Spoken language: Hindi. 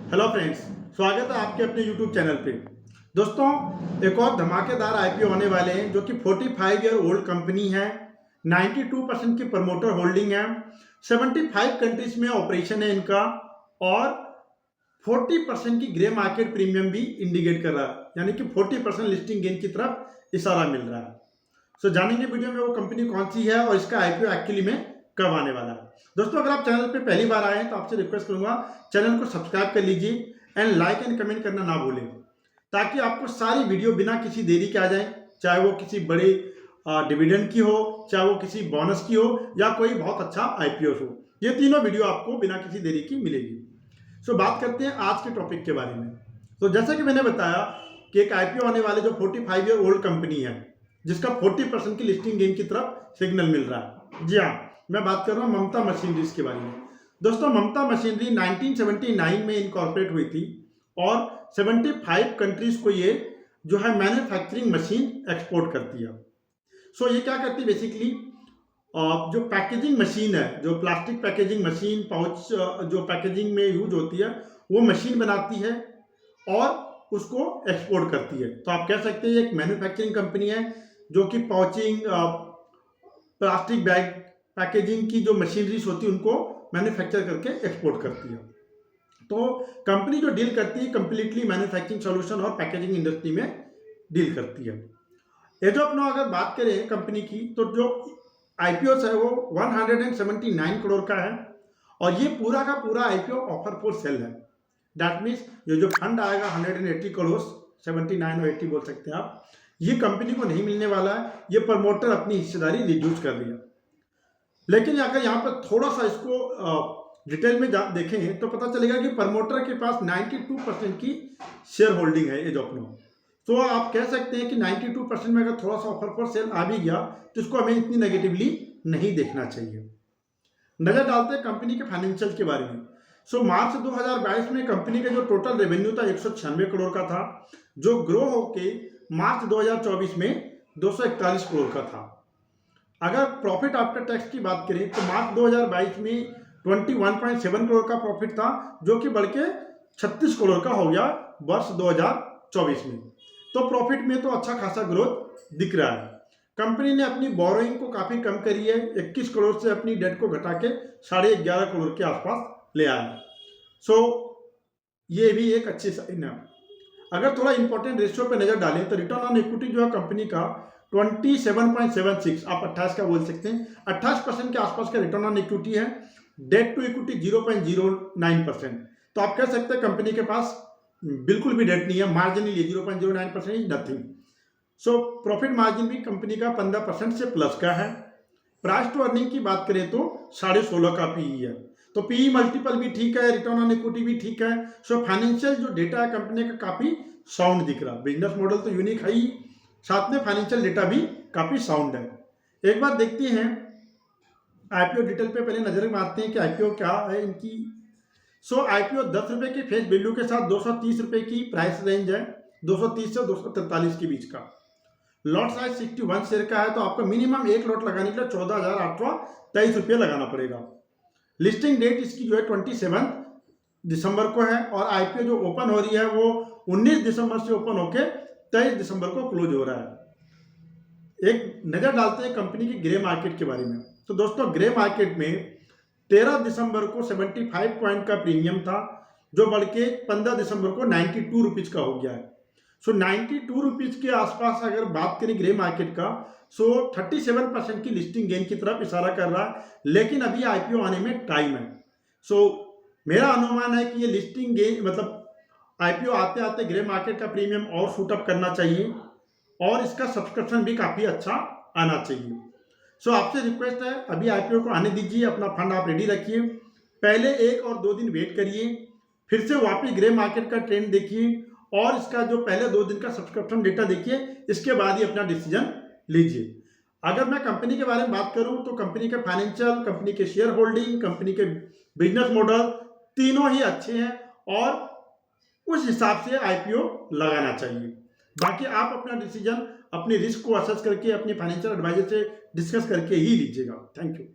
हेलो फ्रेंड्स, स्वागत है आपके अपने यूट्यूब चैनल पे। दोस्तों, एक और धमाकेदार आईपीओ होने वाले हैं जो कि 45 ईयर ओल्ड कंपनी है। 92% की प्रमोटर होल्डिंग है। 75 कंट्रीज में ऑपरेशन है इनका और 40% की ग्रे मार्केट प्रीमियम भी इंडिकेट कर रहा है, यानी कि 40% लिस्टिंग गेन की तरफ इशारा मिल रहा है। सो जानेंगे वीडियो में वो कंपनी कौन सी है और इसका आईपीओ एक्चुअली में कब आने वाला है। दोस्तों, अगर आप चैनल पे पहली बार आए हैं तो आपसे रिक्वेस्ट करूंगा चैनल को सब्सक्राइब कर लीजिए एंड लाइक एंड कमेंट करना ना भूलें, ताकि आपको सारी वीडियो बिना किसी देरी के आ जाए, चाहे वो किसी बड़े डिविडेंड की हो, चाहे वो किसी बोनस की हो या कोई बहुत अच्छा आईपीओ हो। ये तीनों वीडियो आपको बिना किसी देरी की मिलेगी। सो बात करते हैं आज के टॉपिक के बारे में। तो जैसा कि मैंने बताया कि एक आईपीओ आने वाले जो 45 ईयर ओल्ड कंपनी है जिसका 40% की लिस्टिंग गेन की तरफ सिग्नल मिल रहा है। जी हाँ, मैं बात कर रहा हूँ ममता मशीनरीज के बारे में। दोस्तों, ममता मशीनरी 1979 में इनकॉर्पोरेट हुई थी और 75 कंट्रीज को ये जो है मैन्युफैक्चरिंग मशीन एक्सपोर्ट करती है। सो ये क्या करती है बेसिकली, जो पैकेजिंग मशीन है, जो प्लास्टिक पैकेजिंग मशीन, पाउच जो पैकेजिंग में यूज होती है, वो मशीन बनाती है और उसको एक्सपोर्ट करती है। तो आप कह सकते हैं एक मैन्युफैक्चरिंग कंपनी है जो कि पाउचिंग, प्लास्टिक बैग पैकेजिंग की जो मशीनरीज होती है उनको मैन्युफैक्चर करके एक्सपोर्ट करती है। तो कंपनी जो डील करती है कंप्लीटली मैन्युफैक्चरिंग सॉल्यूशन और पैकेजिंग इंडस्ट्री में डील करती है। ये जो अपना अगर बात करें कंपनी की, तो जो आईपीओ है वो 179 करोड़ का है और ये पूरा का पूरा आईपीओ ऑफर फॉर सेल है। दैट मीन्स ये जो फंड आएगा 180 करोड़, 79 और 80 बोल सकते हैं आप, ये कंपनी को नहीं मिलने वाला है। ये प्रमोटर अपनी हिस्सेदारी रिड्यूस कर रही है। लेकिन अगर यहाँ पर थोड़ा सा इसको डिटेल में देखें तो पता चलेगा कि प्रमोटर के पास 92% की शेयर होल्डिंग है एज ऑफ नाउ। तो आप कह सकते हैं कि 92% में अगर थोड़ा सा ऑफर फॉर सेल आ भी गया तो इसको हमें इतनी नेगेटिवली नहीं देखना चाहिए। नजर डालते हैं कंपनी के फाइनेंशियल के बारे में। सो मार्च 2022 में कंपनी का जो टोटल रेवेन्यू था 196 करोड़ का था, जो ग्रो होके मार्च 2024 में 241 करोड़ का था। अगर प्रॉफिट आफ्टर टैक्स की बात करें तो मार्च 2022 में 21.7 करोड़ का प्रॉफिट था, जो कि बढ़ के 36 करोड़ का हो गया वर्ष 2024 में। तो प्रॉफिट में तो अच्छा खासा ग्रोथ दिख रहा है। कंपनी ने अपनी बोरोइंग को काफी कम करी है, 21 करोड़ से अपनी डेट को घटा के 11.5 करोड़ के आसपास ले आया। सो ये भी एक अच्छी साइन है। अगर थोड़ा इंपॉर्टेंट रेशियो पे नजर डालें तो रिटर्न ऑन इक्विटी जो है कंपनी का 27.76, आप 28 का बोल सकते हैं, 28% के आसपास का रिटर्न ऑन इक्विटी है। Debt to equity 0.09%। तो आप कह सकते हैं कंपनी के पास बिल्कुल भी डेट नहीं है, marginally 0.09% is nothing. So profit margin भी कंपनी का 15% से प्लस का है। प्राइस टू अर्निंग की बात करें तो 16.5 का पीई है। तो पीई मल्टीपल भी ठीक है, रिटर्न ऑन इक्विटी भी ठीक है। सो फाइनेंशियल जो डेटा है कंपनी का काफी साउंड दिख रहा है। बिजनेस मॉडल तो यूनिक है ही, साथ में फाइनेंशियल डेटा भी काफी साउंड है। एक बार देखते हैं आईपीओ डिटेल पे, पहले नजर मारते हैं कि आईपीओ क्या है इनकी। सो आईपीओ 10 रुपए के फेस वैल्यू के साथ 230 रुपए की प्राइस रेंज है, 230 से 243 के बीच का। लॉट साइज 61 शेयर का है, तो आपको मिनिमम एक लॉट लगाने के लिए 14,823 रुपये लगाना पड़ेगा। लिस्टिंग डेट इसकी जो है 27 दिसंबर को है और आईपीओ जो ओपन हो रही है वो 19 दिसंबर से ओपन होके 23 दिसंबर को क्लोज हो रहा है। एक नजर डालते हैं कंपनी की ग्रे मार्केट के बारे में। तो दोस्तों, ग्रे मार्केट में 13 दिसंबर को 75 पॉइंट का प्रीमियम था, जो बढ़ के 15 दिसंबर को 92 रुपीज का हो गया है। सो 92 रुपीज के आसपास अगर बात करें ग्रे मार्केट का, सो 37% की लिस्टिंग गेन की तरफ इशारा कर रहा है, लेकिन अभी आईपीओ आने में टाइम है। सो मेरा अनुमान है कि ये लिस्टिंग गेन मतलब आईपीओ आते आते ग्रे मार्केट का प्रीमियम और शूटअप करना चाहिए और इसका सब्सक्रिप्शन भी काफी अच्छा आना चाहिए। सो आपसे रिक्वेस्ट है, अभी आईपीओ को आने दीजिए, अपना फंड आप रेडी रखिए, पहले 1 और 2 दिन वेट करिए, फिर से वापस ग्रे मार्केट का ट्रेंड देखिए और इसका जो पहले 2 दिन का सब्सक्रिप्शन डेटा देखिए, इसके बाद ही अपना डिसीजन लीजिए। अगर मैं कंपनी के बारे में बात करूं तो कंपनी के फाइनेंशियल, कंपनी के शेयर होल्डिंग, कंपनी के बिजनेस मॉडल तीनों ही अच्छे हैं और उस हिसाब से आईपीओ लगाना चाहिए। बाकी आप अपना डिसीजन अपने रिस्क को असेस करके अपने फाइनेंशियल एडवाइजर से डिस्कस करके ही लीजिएगा। Thank you.